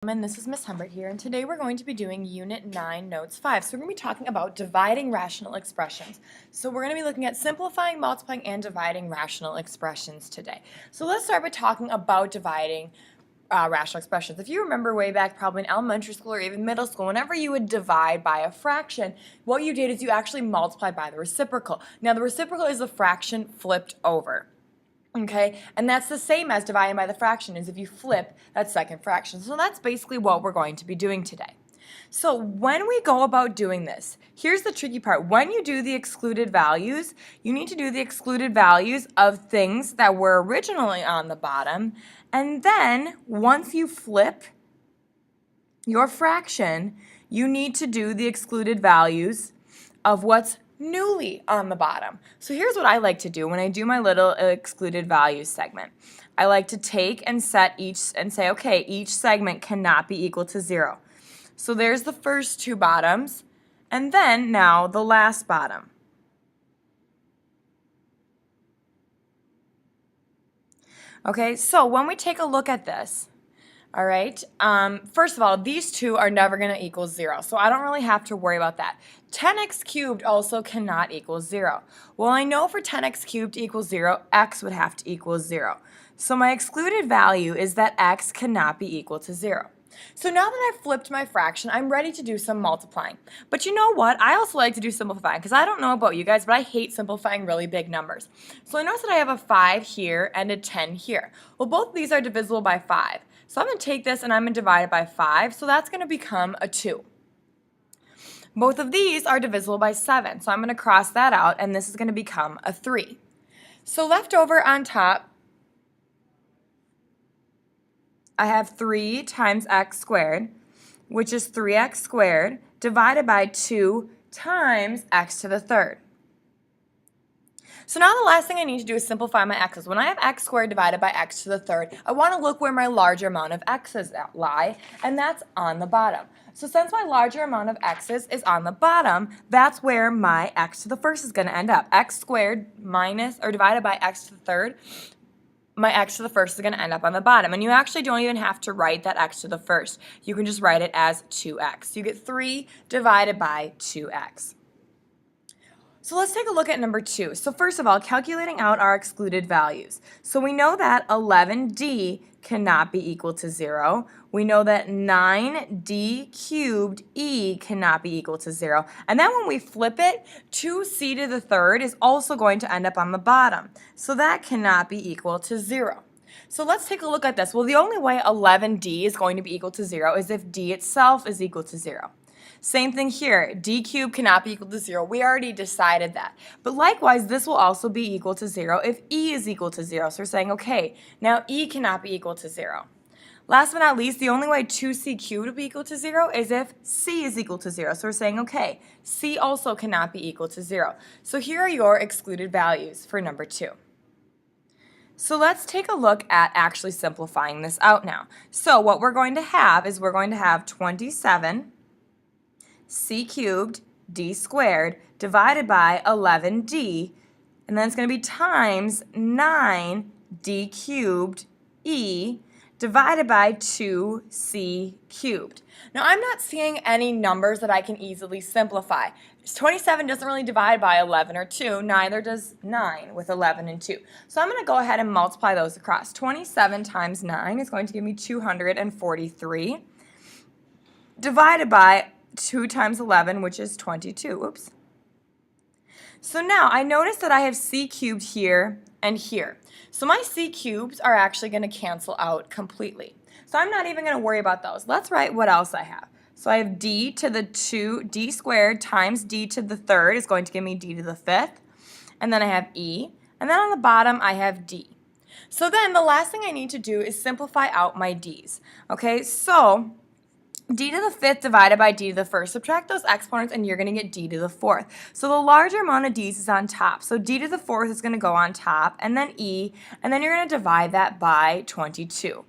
This is Miss Humbert here, and today we're going to be doing Unit 9, Notes 5. So we're going to be talking about dividing rational expressions. So we're going to be looking at simplifying, multiplying, and dividing rational expressions today. So let's start by talking about dividing rational expressions. If you remember way back probably in elementary school or even middle school, whenever you would divide by a fraction, what you did is you actually multiplied by the reciprocal. Now the reciprocal is the fraction flipped over. Okay, and that's the same as dividing by the fraction, is if you flip that second fraction. So that's basically what we're going to be doing today. So when we go about doing this, here's the tricky part. When you do the excluded values, you need to do the excluded values of things that were originally on the bottom, and then once you flip your fraction, you need to do the excluded values of what's newly on the bottom. So here's what I like to do when I do my little excluded values segment. I like to take and set each and say, okay, each segment cannot be equal to 0. So there's the first two bottoms, and then now the last bottom. Okay, so when we take a look at this, all right, first of all, these two are never going to equal 0, so I don't really have to worry about that. 10x cubed also cannot equal 0. Well, I know for 10x cubed equals 0, x would have to equal 0. So my excluded value is that x cannot be equal to 0. So now that I've flipped my fraction, I'm ready to do some multiplying. But you know what? I also like to do simplifying, because I don't know about you guys, but I hate simplifying really big numbers. So I notice that I have a 5 here and a 10 here. Well, both of these are divisible by 5. So I'm going to take this and I'm going to divide it by 5, so that's going to become a 2. Both of these are divisible by 7, so I'm going to cross that out, and this is going to become a 3. So left over on top, I have 3 times x squared, which is 3x squared, divided by 2 times x to the third. So now the last thing I need to do is simplify my x's. When I have x squared divided by x to the third, I want to look where my larger amount of x's lie, and that's on the bottom. So since my larger amount of x's is on the bottom, that's where my x to the first is going to end up. X squared minus or divided by x to the third, my x to the first is going to end up on the bottom. And you actually don't even have to write that x to the first. You can just write it as 2x. You get 3 divided by 2x. So let's take a look at number 2. So first of all, calculating out our excluded values. So we know that 11d cannot be equal to 0. We know that 9d cubed e cannot be equal to 0. And then when we flip it, 2c to the third is also going to end up on the bottom. So that cannot be equal to 0. So let's take a look at this. Well, the only way 11d is going to be equal to 0 is if d itself is equal to 0. Same thing here, d cubed cannot be equal to 0. We already decided that. But likewise, this will also be equal to 0 if e is equal to 0. So we're saying, okay, now e cannot be equal to 0. Last but not least, the only way 2c cubed will be equal to 0 is if c is equal to 0. So we're saying, okay, c also cannot be equal to 0. So here are your excluded values for number 2. So let's take a look at actually simplifying this out now. So what we're going to have is we're going to have 27 c cubed d squared divided by 11d, and then it's going to be times 9d cubed e divided by 2c cubed. Now I'm not seeing any numbers that I can easily simplify. 27 doesn't really divide by 11 or 2, neither does 9 with 11 and 2. So I'm going to go ahead and multiply those across. 27 times 9 is going to give me 243 divided by 2 times 11, which is 22. Oops. So now I notice that I have c cubed here and here. So my c cubes are actually going to cancel out completely. So I'm not even going to worry about those. Let's write what else I have. So I have d to the 2d squared times d to the third is going to give me d to the fifth. And then I have e. And then on the bottom I have d. So then the last thing I need to do is simplify out my d's. Okay, so d to the fifth divided by d to the first. Subtract those exponents and you're going to get d to the fourth. So the larger amount of d's is on top. So d to the fourth is going to go on top, and then e, and then you're going to divide that by 22.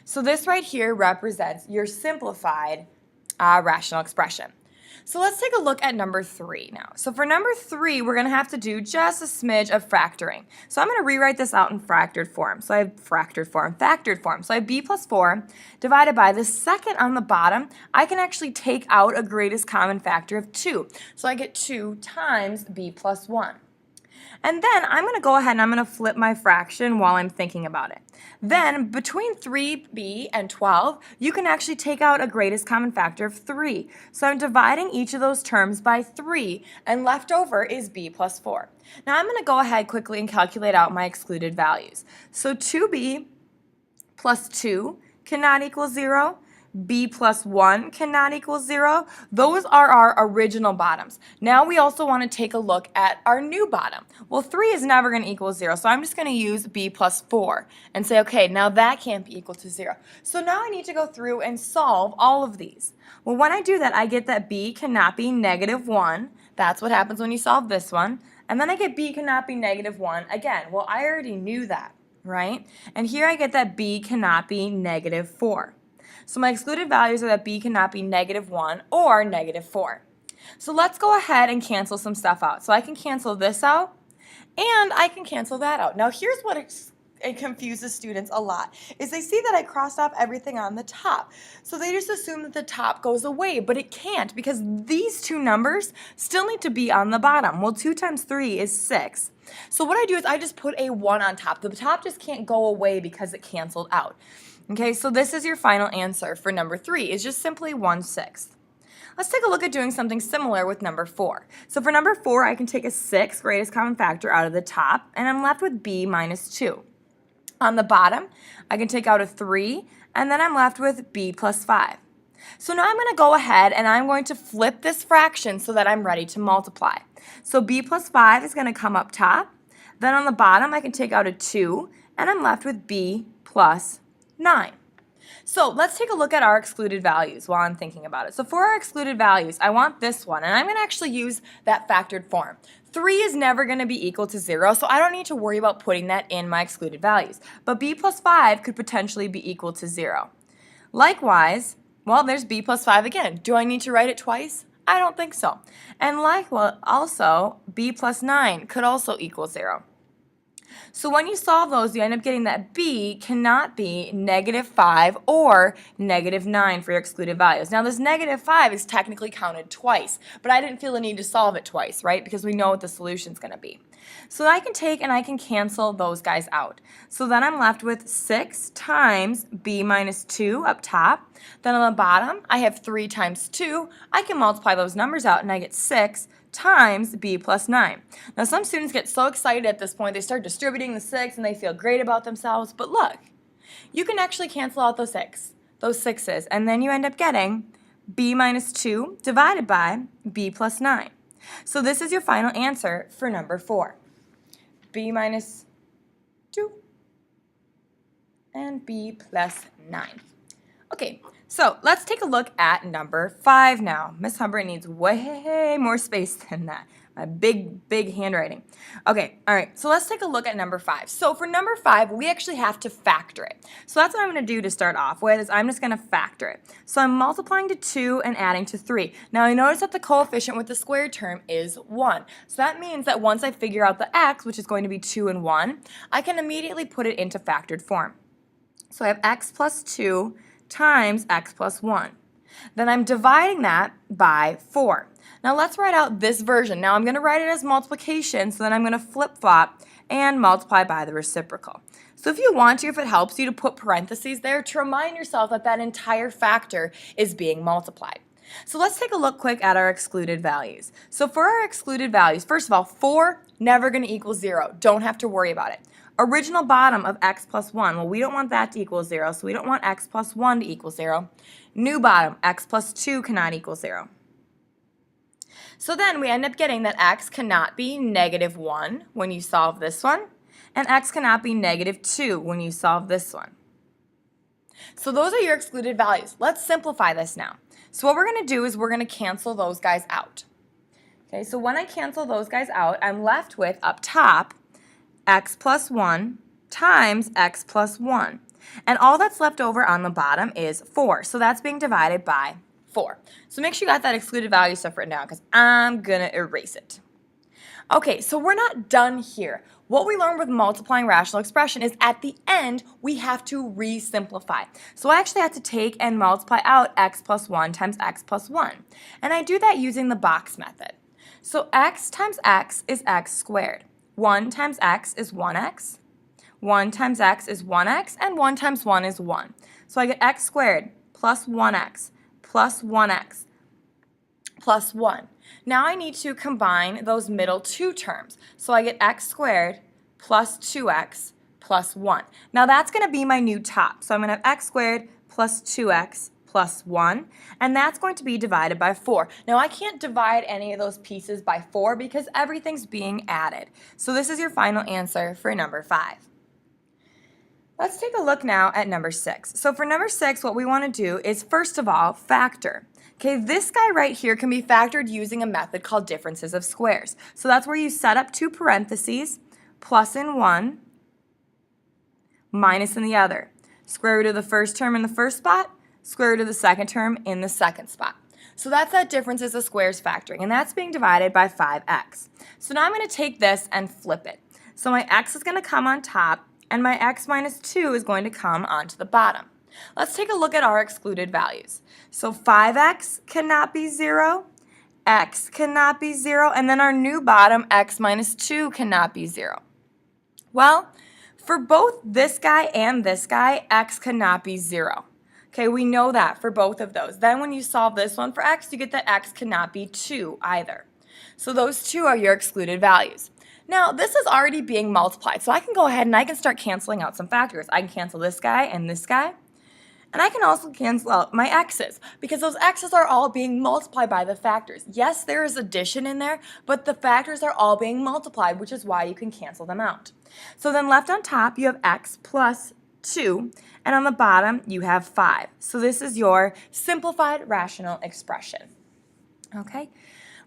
So this right here represents your simplified rational expression. So let's take a look at number 3 now. So for number 3, we're going to have to do just a smidge of factoring. So I'm going to rewrite this out in factored form. So I have factored form. So I have b plus 4 divided by the second on the bottom. I can actually take out a greatest common factor of 2. So I get 2 times b plus 1. And then I'm going to go ahead and I'm going to flip my fraction while I'm thinking about it. Then between 3b and 12, you can actually take out a greatest common factor of 3. So I'm dividing each of those terms by 3, and left over is b plus 4. Now I'm going to go ahead quickly and calculate out my excluded values. So 2b plus 2 cannot equal 0. b plus 1 cannot equal 0. Those are our original bottoms. Now we also want to take a look at our new bottom. Well, 3 is never going to equal 0, so I'm just going to use b plus 4 and say, okay, now that can't be equal to 0. So now I need to go through and solve all of these. Well, when I do that, I get that b cannot be negative 1. That's what happens when you solve this one. And then I get b cannot be negative 1 again. Well, I already knew that, right? And here I get that b cannot be negative 4. So my excluded values are that b cannot be negative 1 or negative 4. So let's go ahead and cancel some stuff out. So I can cancel this out, and I can cancel that out. Now here's what it confuses students a lot, is they see that I crossed off everything on the top. So they just assume that the top goes away, but it can't, because these two numbers still need to be on the bottom. Well, 2 times 3 is 6. So what I do is I just put a 1 on top. The top just can't go away because it canceled out. Okay, so this is your final answer for number 3, is just simply 1/6. Let's take a look at doing something similar with number 4. So for number 4, I can take a 6 greatest common factor out of the top, and I'm left with b minus 2. On the bottom, I can take out a 3, and then I'm left with b plus 5. So now I'm going to go ahead and I'm going to flip this fraction so that I'm ready to multiply. So b plus 5 is going to come up top. Then on the bottom, I can take out a 2, and I'm left with b plus 9. So let's take a look at our excluded values while I'm thinking about it. So for our excluded values, I want this one, and I'm going to actually use that factored form. 3 is never going to be equal to 0, so I don't need to worry about putting that in my excluded values. But b plus 5 could potentially be equal to 0. Likewise, well, there's b plus 5 again. Do I need to write it twice? I don't think so. And likewise, also, b plus 9 could also equal 0. So when you solve those, you end up getting that b cannot be negative 5 or negative 9 for your excluded values. Now this negative 5 is technically counted twice, but I didn't feel the need to solve it twice, right? Because we know what the solution is going to be. So I can take and I can cancel those guys out. So then I'm left with 6 times b minus 2 up top. Then on the bottom, I have 3 times 2. I can multiply those numbers out and I get 6 times b plus 9. Now some students get so excited at this point, they start distributing the 6 and they feel great about themselves, but look, you can actually cancel out those 6's, and then you end up getting b minus 2 divided by b plus 9. So this is your final answer for number 4. B minus 2 and b plus 9. Okay, so let's take a look at number 5 now. Miss Hubbard needs way more space than that. My big handwriting. Okay, all right, so let's take a look at number 5. So for number 5, we actually have to factor it. So that's what I'm going to do to start off with, is I'm just going to factor it. So I'm multiplying to 2 and adding to 3. Now I notice that the coefficient with the squared term is 1. So that means that once I figure out the x, which is going to be 2 and 1, I can immediately put it into factored form. So I have x plus 2 times x plus 1. Then I'm dividing that by 4. Now let's write out this version. Now I'm going to write it as multiplication, so then I'm going to flip-flop and multiply by the reciprocal. So if you want to, if it helps you to put parentheses there to remind yourself that that entire factor is being multiplied. So let's take a look quick at our excluded values. So for our excluded values, first of all, 4 never going to equal 0. Don't have to worry about it. Original bottom of x plus 1, well, we don't want that to equal 0, so we don't want x plus 1 to equal 0. New bottom, x plus 2 cannot equal 0. So then we end up getting that x cannot be negative 1 when you solve this one, and x cannot be negative 2 when you solve this one. So those are your excluded values. Let's simplify this now. So what we're going to do is we're going to cancel those guys out. Okay, so when I cancel those guys out, I'm left with, up top, x plus 1 times x plus 1. And all that's left over on the bottom is 4. So that's being divided by 4. So make sure you got that excluded value stuff written down because I'm going to erase it. Okay, so we're not done here. What we learned with multiplying rational expression is at the end, we have to re-simplify. So I actually have to take and multiply out x plus 1 times x plus 1. And I do that using the box method. So x times x is x squared. 1 times x is 1x. 1 times x is 1x, and 1 times 1 is 1. So I get x squared plus 1x plus 1x plus 1. Now I need to combine those middle two terms. So I get x squared plus 2x plus 1. Now that's going to be my new top. So I'm going to have x squared plus 2x plus 1, and that's going to be divided by 4. Now I can't divide any of those pieces by 4 because everything's being added. So this is your final answer for number 5. Let's take a look now at number 6. So for number 6, what we want to do is, first of all, factor. Okay, this guy right here can be factored using a method called differences of squares. So that's where you set up two parentheses, plus in one, minus in the other. Square root of the first term in the first spot, square root of the second term in the second spot. So that's that differences of squares factoring, and that's being divided by 5x. So now I'm going to take this and flip it. So my x is going to come on top, and my x minus 2 is going to come onto the bottom. Let's take a look at our excluded values. So 5x cannot be 0, x cannot be 0, and then our new bottom, x minus 2, cannot be 0. Well, for both this guy and this guy, x cannot be 0. Okay, we know that for both of those. Then when you solve this one for x, you get that x cannot be 2 either. So those two are your excluded values. Now, this is already being multiplied, so I can go ahead and I can start canceling out some factors. I can cancel this guy and this guy. And I can also cancel out my x's because those x's are all being multiplied by the factors. Yes, there is addition in there, but the factors are all being multiplied, which is why you can cancel them out. So then left on top, you have x plus 2, and on the bottom, you have 5. So this is your simplified rational expression. Okay,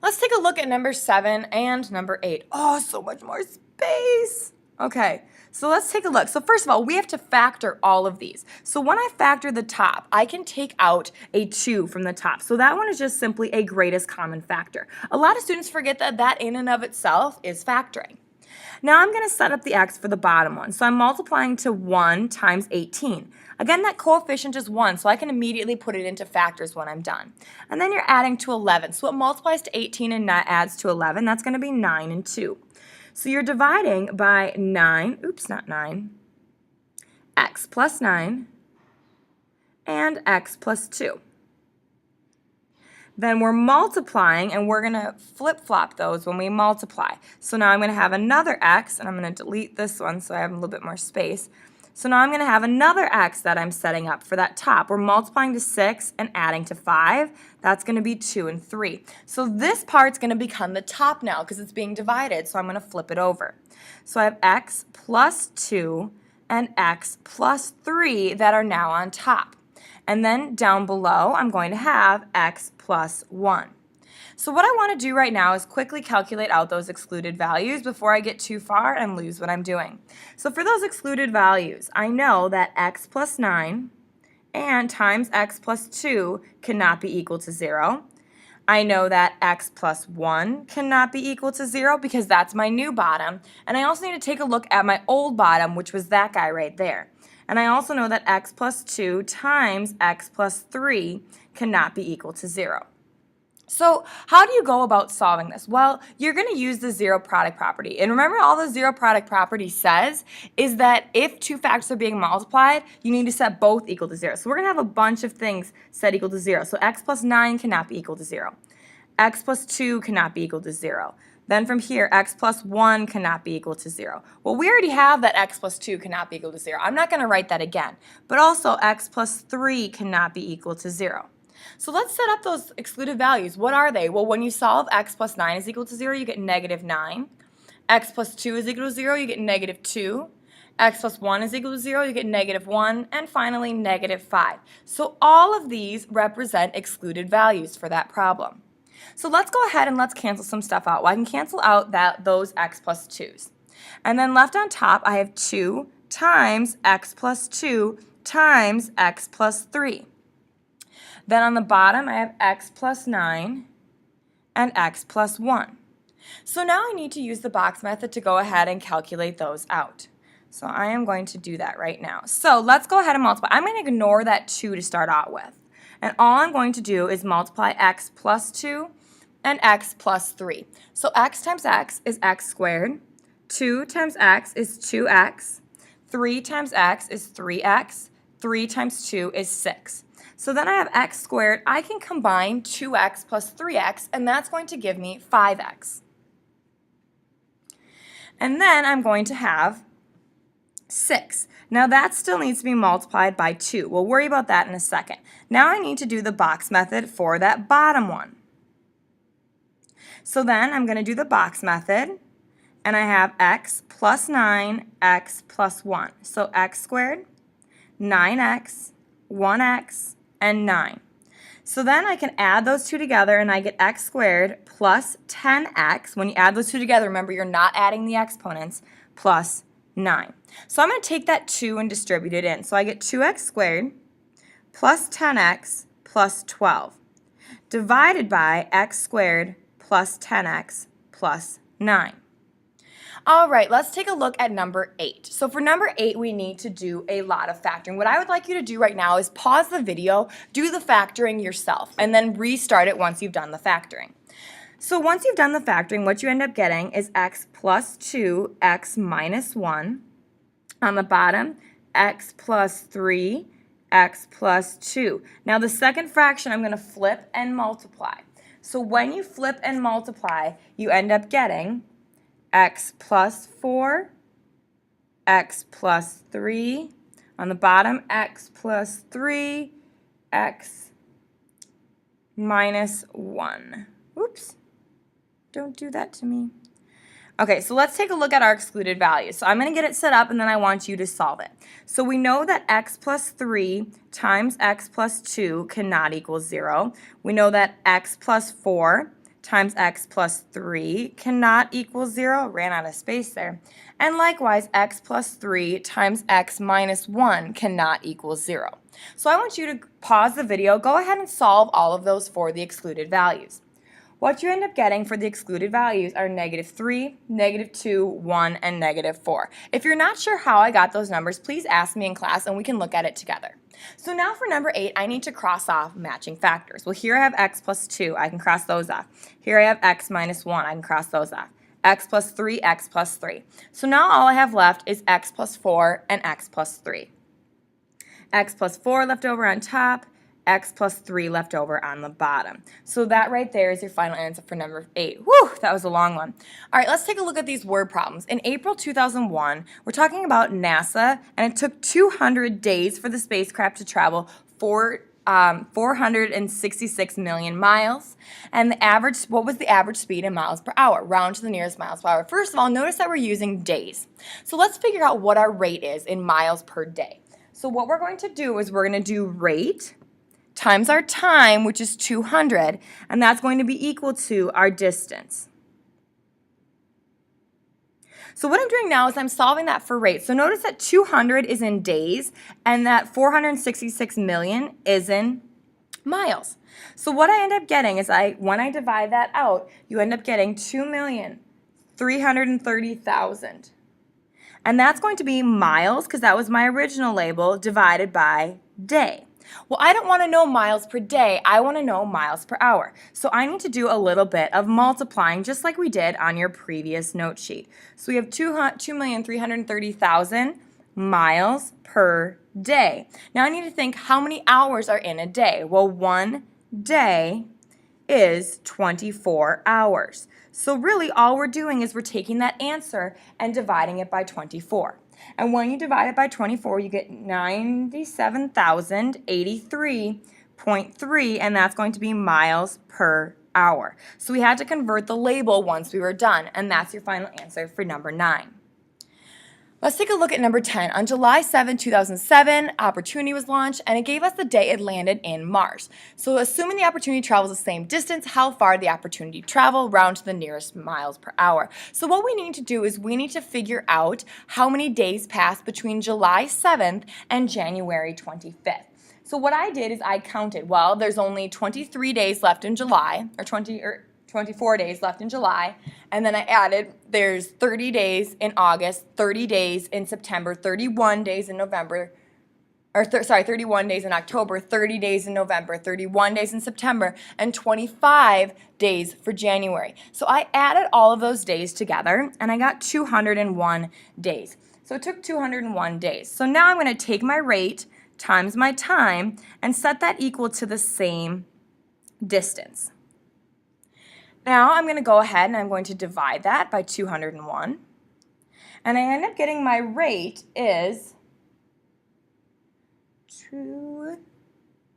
let's take a look at number 7 and number 8. Oh, so much more space. Okay, so let's take a look. So first of all, we have to factor all of these. So when I factor the top, I can take out a 2 from the top. So that one is just simply a greatest common factor. A lot of students forget that that in and of itself is factoring. Now I'm going to set up the x for the bottom one. So I'm multiplying to 1 times 18. Again, that coefficient is 1, so I can immediately put it into factors when I'm done. And then you're adding to 11. So it multiplies to 18 and adds to 11. That's going to be 9 and 2. So you're dividing by 9, x plus 9, and x plus 2. Then we're multiplying, and we're going to flip-flop those when we multiply. So now I'm going to have another x, and I'm going to delete this one so I have a little bit more space. So now I'm going to have another x that I'm setting up for that top. We're multiplying to 6 and adding to 5. That's going to be 2 and 3. So this part's going to become the top now because it's being divided, so I'm going to flip it over. So I have x plus 2 and x plus 3 that are now on top. And then down below, I'm going to have x plus 1. So what I want to do right now is quickly calculate out those excluded values before I get too far and lose what I'm doing. So for those excluded values, I know that x plus 9 and times x plus 2 cannot be equal to 0. I know that x plus 1 cannot be equal to 0 because that's my new bottom. And I also need to take a look at my old bottom, which was that guy right there. And I also know that x plus 2 times x plus 3 cannot be equal to 0. So how do you go about solving this? Well, you're going to use the zero product property. And remember, all the zero product property says is that if two factors are being multiplied, you need to set both equal to 0. So we're going to have a bunch of things set equal to 0. So x plus 9 cannot be equal to 0. X plus 2 cannot be equal to 0. Then from here, x plus 1 cannot be equal to 0. Well, we already have that x plus 2 cannot be equal to 0. I'm not going to write that again. But also, x plus 3 cannot be equal to 0. So let's set up those excluded values. What are they? Well, when you solve x plus 9 is equal to 0, you get negative 9. X plus 2 is equal to 0, you get negative 2. X plus 1 is equal to 0, you get negative 1. And finally, negative 5. So all of these represent excluded values for that problem. So let's go ahead and let's cancel some stuff out. Well, I can cancel out those x plus 2's. And then left on top, I have 2 times x plus 2 times x plus 3. Then on the bottom, I have x plus 9 and x plus 1. So now I need to use the box method to go ahead and calculate those out. So I am going to do that right now. So let's go ahead and multiply. I'm going to ignore that 2 to start out with. And all I'm going to do is multiply x plus 2 and x plus 3. So x times x is x squared. 2 times x is 2x. 3 times x is 3x. 3 times 2 is 6. So then I have x squared. I can combine 2x plus 3x, and that's going to give me 5x. And then I'm going to have 6. Now that still needs to be multiplied by 2. We'll worry about that in a second. Now I need to do the box method for that bottom one. So then I'm going to do the box method, and I have x plus 9, x plus 1. So x squared, 9x, 1x, and 9. So then I can add those two together, and I get x squared plus 10x. When you add those two together, remember you're not adding the exponents, plus 9. So I'm going to take that 2 and distribute it in. So I get 2x squared plus 10x plus 12 divided by x squared plus 10x plus 9. All right, let's take a look at number 8. So for number 8, we need to do a lot of factoring. What I would like you to do right now is pause the video, do the factoring yourself, and then restart it once you've done the factoring. So once you've done the factoring, what you end up getting is x plus 2, x minus 1. On the bottom, x plus 3, x plus 2. Now the second fraction I'm going to flip and multiply. So when you flip and multiply, you end up getting x plus 4, x plus 3. On the bottom, x plus 3, x minus 1. Oops, don't do that to me. Okay, so let's take a look at our excluded values. So I'm going to get it set up, and then I want you to solve it. So we know that x plus 3 times x plus 2 cannot equal 0. We know that x plus 4 times x plus 3 cannot equal 0. Ran out of space there. And likewise, x plus 3 times x minus 1 cannot equal 0. So I want you to pause the video, go ahead and solve all of those for the excluded values. What you end up getting for the excluded values are -3, -2, 1, and -4. If you're not sure how I got those numbers, please ask me in class and we can look at it together. So now for number 8, I need to cross off matching factors. Well, here I have x plus 2. I can cross those off. Here I have x minus 1. I can cross those off. X plus 3, x plus 3. So now all I have left is x plus 4 and x plus 3. X plus 4 left over on top, x plus 3 left over on the bottom. So that right there is your final answer for number 8. Whew, that was a long one. All right, let's take a look at these word problems. In April 2001, we're talking about NASA, and it took 200 days for the spacecraft to travel 466 million miles. And what was the average speed in miles per hour? Round to the nearest miles per hour. First of all, notice that we're using days. So let's figure out what our rate is in miles per day. So what we're going to do is we're going to do rate times our time, which is 200, and that's going to be equal to our distance. So what I'm doing now is I'm solving that for rate. So notice that 200 is in days, and that 466 million is in miles. So what I end up getting is when I divide that out, you end up getting 2,330,000. And that's going to be miles, because that was my original label, divided by day. Well, I don't want to know miles per day. I want to know miles per hour. So I need to do a little bit of multiplying, just like we did on your previous note sheet. So we have 2,330,000 miles per day. Now I need to think, how many hours are in a day? Well, one day is 24 hours. So really all we're doing is we're taking that answer and dividing it by 24. And when you divide it by 24, you get 97,083.3, and that's going to be miles per hour. So we had to convert the label once we were done, and that's your final answer for number 9. Let's take a look at number 10. On July 7, 2007, Opportunity was launched, and it gave us the day it landed in Mars. So assuming the Opportunity travels the same distance, how far did the Opportunity travel round to the nearest miles per hour? So what we need to do is we need to figure out how many days passed between July 7th and January 25th. So what I did is I counted, well, there's only 23 days left in July, or 24 days left in July, and then I added there's 30 days in August, 30 days in September, 31 days in November, 31 days in October, 30 days in November, 31 days in September, and 25 days for January. So I added all of those days together, and I got 201 days. So it took 201 days. So now I'm going to take my rate times my time and set that equal to the same distance. Now I'm going to go ahead and I'm going to divide that by 201. And I end up getting my rate is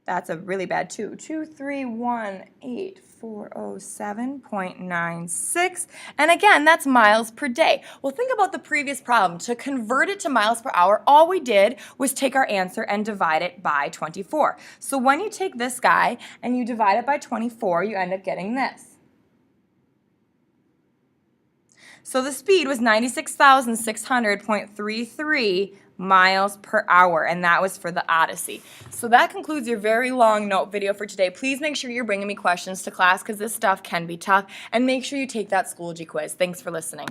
that's a really bad 2318407.96, and again, that's miles per day. Well, think about the previous problem. To convert it to miles per hour, all we did was take our answer and divide it by 24. So when you take this guy and you divide it by 24, you end up getting this. So the speed was 96,600.33 miles per hour, and that was for the Odyssey. So that concludes your very long note video for today. Please make sure you're bringing me questions to class because this stuff can be tough, and make sure you take that Schoology quiz. Thanks for listening.